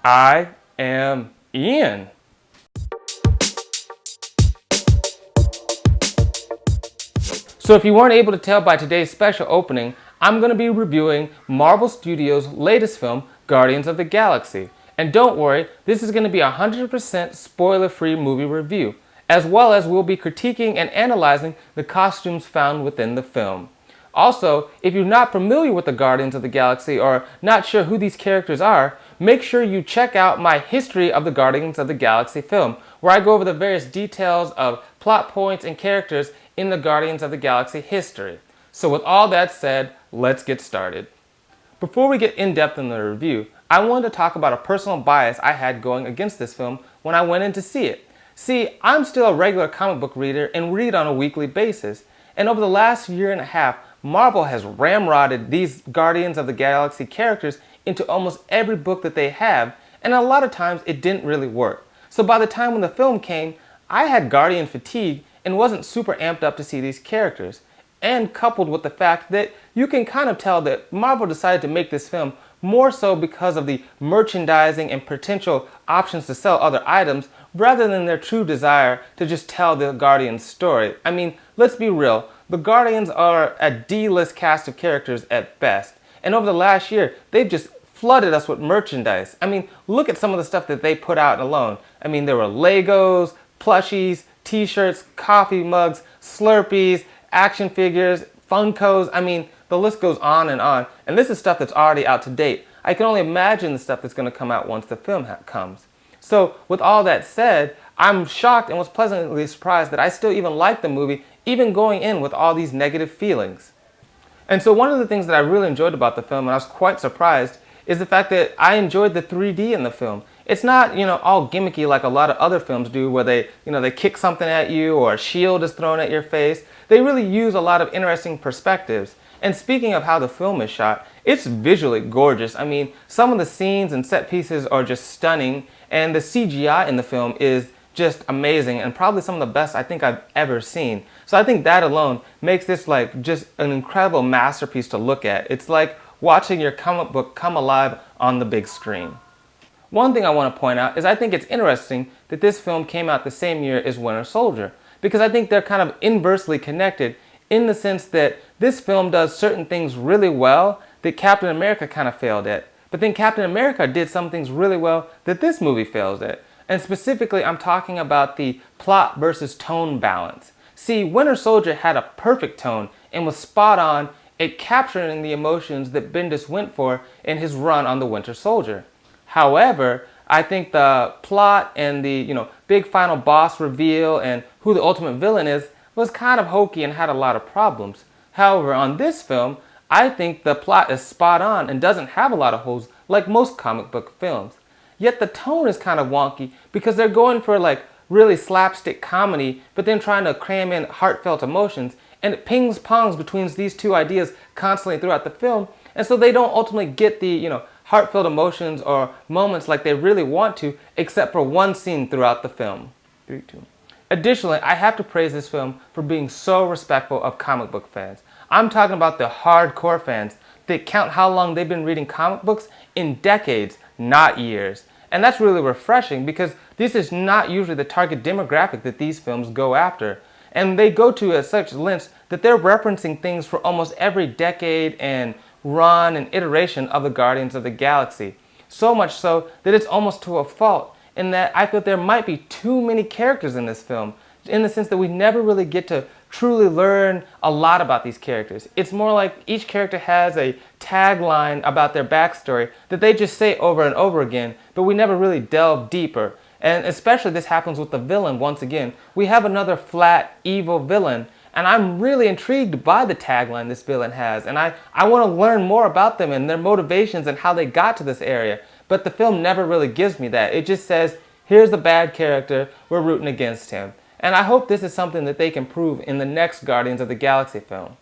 I am Ian. So if you weren't able to tell by today's special opening, I'm going to be reviewing Marvel Studios' latest film, Guardians of the Galaxy. And don't worry, this is going to be a 100% spoiler-free movie review, as well as we'll be critiquing and analyzing the costumes found within the film. Also, if you're not familiar with the Guardians of the Galaxy or not sure who these characters are, make sure you check out my history of the Guardians of the Galaxy film, where I go over the various details of plot points and characters in the Guardians of the Galaxy history. So with all that said, let's get started. Before we get in depth in the review, I wanted to talk about a personal bias I had going against this film when I went in to see it. See, I'm still a regular comic book reader and read on a weekly basis, and over the last year and a half, Marvel has ramrodded these Guardians of the Galaxy characters into almost every book that they have, and a lot of times it didn't really work. So by the time when the film came, I had Guardian fatigue and wasn't super amped up to see these characters. And coupled with the fact that you can kind of tell that Marvel decided to make this film more so because of the merchandising and potential options to sell other items rather than their true desire to just tell the Guardians story. I mean, let's be real, the Guardians are a D-list cast of characters at best. And over the last year, they've just flooded us with merchandise. I mean, look at some of the stuff that they put out alone. I mean, there were Legos, plushies, t-shirts, coffee mugs, Slurpees, action figures, Funkos. I mean, the list goes on. And this is stuff that's already out to date. I can only imagine the stuff that's going to come out once the film comes. So with all that said, I'm shocked and was pleasantly surprised that I still even like the movie, even going in with all these negative feelings. And so one of the things that I really enjoyed about the film, and I was quite surprised, is the fact that I enjoyed the 3D in the film. It's not, all gimmicky like a lot of other films do where they kick something at you or a shield is thrown at your face. They really use a lot of interesting perspectives. And speaking of how the film is shot, it's visually gorgeous. I mean, some of the scenes and set pieces are just stunning, and the CGI in the film is just amazing and probably some of the best I think I've ever seen. So I think that alone makes this like just an incredible masterpiece to look at. It's like watching your comic book come alive on the big screen. One thing I want to point out is I think it's interesting that this film came out the same year as Winter Soldier, because I think they're kind of inversely connected in the sense that this film does certain things really well that Captain America kind of failed at. But then Captain America did some things really well that this movie fails at. And specifically, I'm talking about the plot versus tone balance. See, Winter Soldier had a perfect tone and was spot on at capturing the emotions that Bendis went for in his run on the Winter Soldier. However, I think the plot and the big final boss reveal and who the ultimate villain is was kind of hokey and had a lot of problems. However, on this film, I think the plot is spot on and doesn't have a lot of holes like most comic book films. Yet the tone is kind of wonky because they're going for like really slapstick comedy, but then trying to cram in heartfelt emotions, and it pings pongs between these two ideas constantly throughout the film, and so they don't ultimately get the heartfelt emotions or moments like they really want to, except for one scene throughout the film. 3, 2. Additionally, I have to praise this film for being so respectful of comic book fans. I'm talking about the hardcore fans that count how long they've been reading comic books in decades, not years. And that's really refreshing because this is not usually the target demographic that these films go after. And they go to such lengths that they're referencing things for almost every decade and run and iteration of the Guardians of the Galaxy. So much so that it's almost to a fault, in that I feel there might be too many characters in this film, in the sense that we never really get to truly learn a lot about these characters. It's more like each character has a tagline about their backstory that they just say over and over again, but we never really delve deeper. And especially this happens with the villain once again. We have another flat, evil villain, and I'm really intrigued by the tagline this villain has, and I want to learn more about them and their motivations and how they got to this area. But the film never really gives me that. It just says, here's the bad character, we're rooting against him. And I hope this is something that they can prove in the next Guardians of the Galaxy film.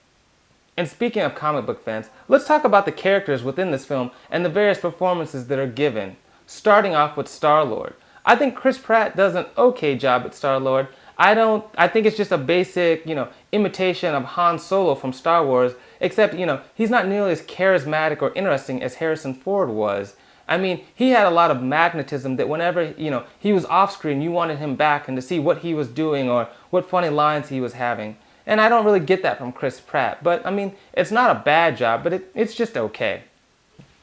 And speaking of comic book fans, let's talk about the characters within this film and the various performances that are given. Starting off with Star-Lord. I think Chris Pratt does an okay job at Star-Lord. I think it's just a basic, imitation of Han Solo from Star Wars, except, he's not nearly as charismatic or interesting as Harrison Ford was. I mean, he had a lot of magnetism that whenever, he was off screen, you wanted him back and to see what he was doing or what funny lines he was having. And I don't really get that from Chris Pratt, but I mean, it's not a bad job, but it's just okay.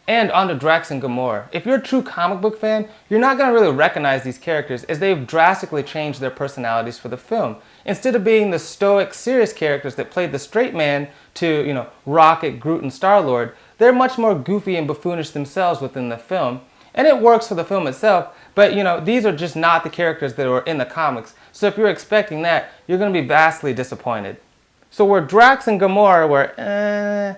And on to Drax and Gamora. If you're a true comic book fan, you're not going to really recognize these characters as they've drastically changed their personalities for the film. Instead of being the stoic, serious characters that played the straight man to, Rocket, Groot, and Star-Lord, they're much more goofy and buffoonish themselves within the film. And it works for the film itself, but these are just not the characters that were in the comics. So if you're expecting that, you're going to be vastly disappointed. So where Drax and Gamora were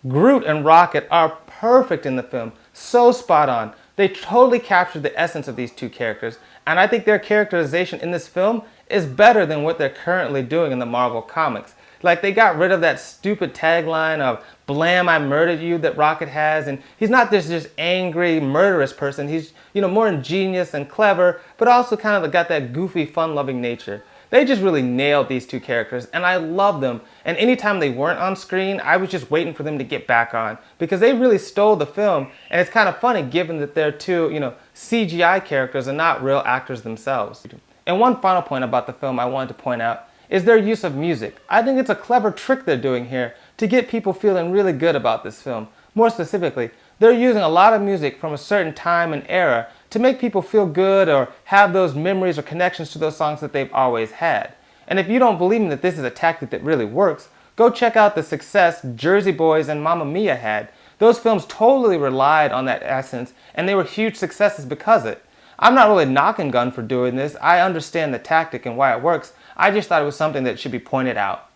Groot and Rocket are perfect in the film, so spot on. They totally captured the essence of these two characters, and I think their characterization in this film is better than what they're currently doing in the Marvel comics. Like, they got rid of that stupid tagline of "Blam, I murdered you" that Rocket has, and he's not this just angry, murderous person. He's, more ingenious and clever, but also kind of got that goofy, fun-loving nature. They just really nailed these two characters, and I love them. And anytime they weren't on screen, I was just waiting for them to get back on, because they really stole the film, and it's kind of funny given that they're two, CGI characters and not real actors themselves. And one final point about the film I wanted to point out is their use of music. I think it's a clever trick they're doing here to get people feeling really good about this film. More specifically, they're using a lot of music from a certain time and era to make people feel good or have those memories or connections to those songs that they've always had. And if you don't believe me that this is a tactic that really works, go check out the success Jersey Boys and Mamma Mia had. Those films totally relied on that essence, and they were huge successes because of it. I'm not really knocking Gunn for doing this. I understand the tactic and why it works. I just thought it was something that should be pointed out.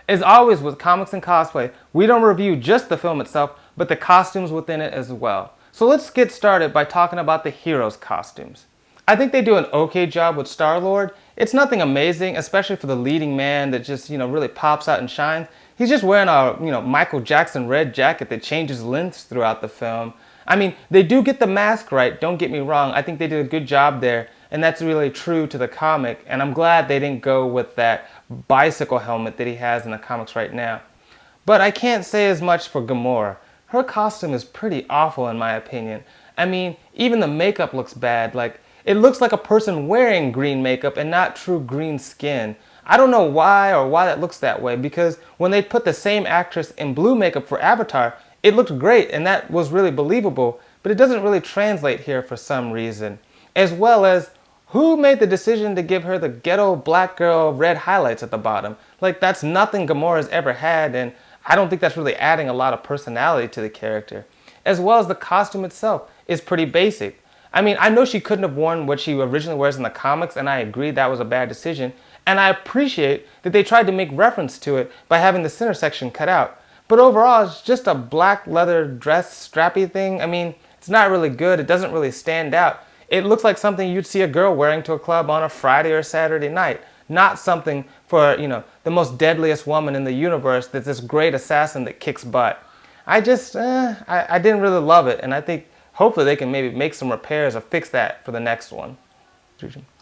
As always with comics and cosplay, we don't review just the film itself, but the costumes within it as well. So let's get started by talking about the heroes' costumes. I think they do an okay job with Star-Lord. It's nothing amazing, especially for the leading man that just, really pops out and shines. He's just wearing a, Michael Jackson red jacket that changes lengths throughout the film. I mean, they do get the mask right, don't get me wrong. I think they did a good job there, and that's really true to the comic, and I'm glad they didn't go with that bicycle helmet that he has in the comics right now. But I can't say as much for Gamora. Her costume is pretty awful in my opinion. I mean, even the makeup looks bad. Like, it looks like a person wearing green makeup and not true green skin. I don't know why that looks that way, because when they put the same actress in blue makeup for Avatar, it looked great and that was really believable, but it doesn't really translate here for some reason. As well as, who made the decision to give her the ghetto black girl red highlights at the bottom? Like, that's nothing Gamora's ever had, and I don't think that's really adding a lot of personality to the character. As well as the costume itself is pretty basic. I mean, I know she couldn't have worn what she originally wears in the comics, and I agree that was a bad decision. And I appreciate that they tried to make reference to it by having the center section cut out. But overall, it's just a black leather dress strappy thing. I mean, it's not really good. It doesn't really stand out. It looks like something you'd see a girl wearing to a club on a Friday or Saturday night. Not something for, the most deadliest woman in the universe that's this great assassin that kicks butt. I didn't really love it, and I think hopefully they can maybe make some repairs or fix that for the next one.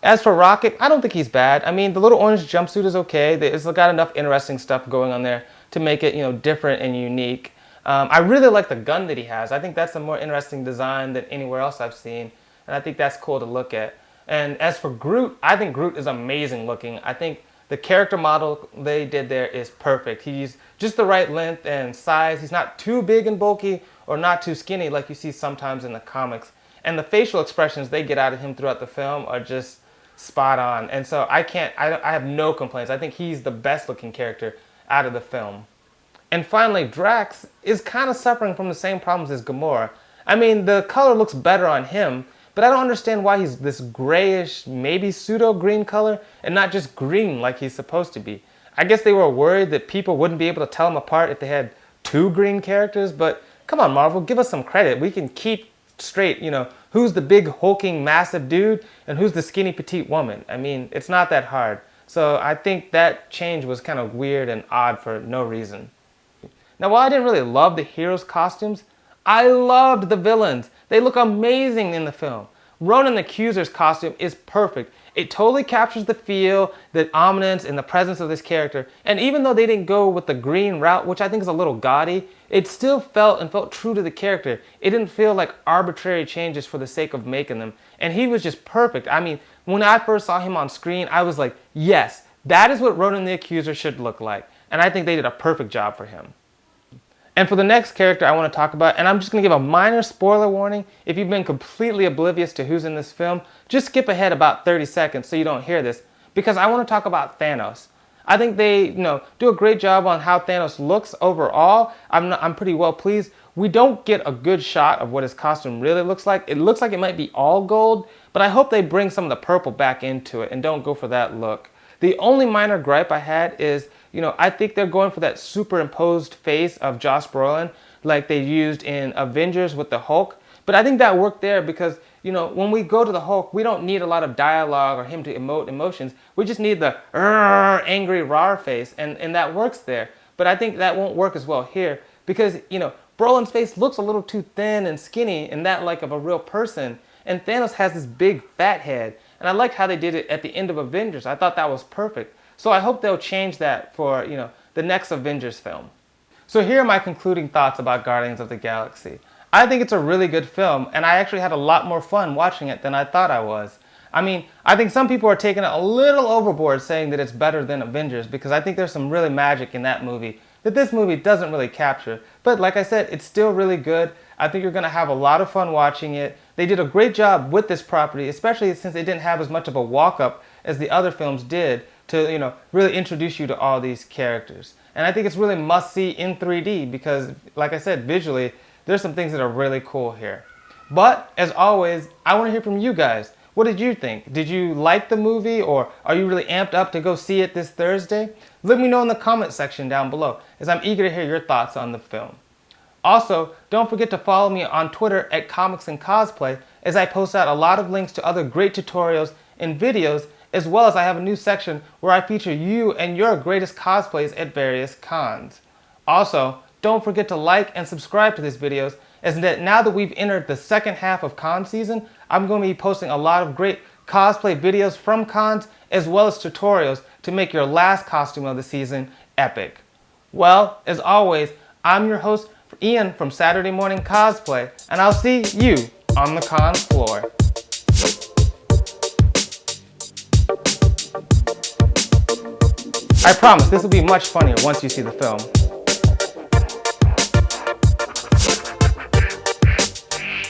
As for Rocket, I don't think he's bad. I mean, the little orange jumpsuit is okay. It's got enough interesting stuff going on there to make it, different and unique. I really like the gun that he has. I think that's a more interesting design than anywhere else I've seen, and I think that's cool to look at. And as for Groot, I think Groot is amazing looking. I think the character model they did there is perfect. He's just the right length and size. He's not too big and bulky or not too skinny like you see sometimes in the comics. And the facial expressions they get out of him throughout the film are just spot on. And so I have no complaints. I think he's the best looking character out of the film. And finally, Drax is kind of suffering from the same problems as Gamora. I mean, the color looks better on him, but I don't understand why he's this grayish, maybe pseudo-green color, and not just green like he's supposed to be. I guess they were worried that people wouldn't be able to tell them apart if they had two green characters, but come on, Marvel, give us some credit. We can keep straight, who's the big, hulking, massive dude, and who's the skinny, petite woman. I mean, it's not that hard. So I think that change was kind of weird and odd for no reason. Now, while I didn't really love the heroes' costumes, I loved the villains. They look amazing in the film. Ronan the Accuser's costume is perfect. It totally captures the feel, the ominence, and the presence of this character. And even though they didn't go with the green route, which I think is a little gaudy, it still felt true to the character. It didn't feel like arbitrary changes for the sake of making them. And he was just perfect. I mean, when I first saw him on screen, I was like, yes, that is what Ronan the Accuser should look like. And I think they did a perfect job for him. And for the next character I want to talk about, and I'm just going to give a minor spoiler warning. If you've been completely oblivious to who's in this film, just skip ahead about 30 seconds so you don't hear this, because I want to talk about Thanos. I think they, do a great job on how Thanos looks overall. I'm pretty well pleased. We don't get a good shot of what his costume really looks like. It looks like it might be all gold, but I hope they bring some of the purple back into it and don't go for that look. The only minor gripe I had is, I think they're going for that superimposed face of Josh Brolin like they used in Avengers with the Hulk. But I think that worked there because, when we go to the Hulk, we don't need a lot of dialogue or him to emote emotions. We just need the angry, raw face, and that works there. But I think that won't work as well here because, Brolin's face looks a little too thin and skinny and that like of a real person. And Thanos has this big fat head. And I like how they did it at the end of Avengers. I thought that was perfect. So I hope they'll change that for, the next Avengers film. So here are my concluding thoughts about Guardians of the Galaxy. I think it's a really good film, and I actually had a lot more fun watching it than I thought I was. I mean, I think some people are taking it a little overboard saying that it's better than Avengers because I think there's some really magic in that movie that this movie doesn't really capture. But like I said, it's still really good. I think you're going to have a lot of fun watching it. They did a great job with this property, especially since they didn't have as much of a walk-up as the other films did to, really introduce you to all these characters. And I think it's really must-see in 3D because, like I said, visually, there's some things that are really cool here. But, as always, I want to hear from you guys. What did you think? Did you like the movie, or are you really amped up to go see it this Thursday? Let me know in the comment section down below, as I'm eager to hear your thoughts on the film. Also, don't forget to follow me on Twitter at Comics and Cosplay, as I post out a lot of links to other great tutorials and videos, as well as I have a new section where I feature you and your greatest cosplays at various cons. Also, don't forget to like and subscribe to these videos, as that now that we've entered the second half of con season, I'm going to be posting a lot of great cosplay videos from cons, as well as tutorials to make your last costume of the season epic. Well, as always, I'm your host, Ian from Saturday Morning Cosplay, and I'll see you on the con floor. I promise this will be much funnier once you see the film.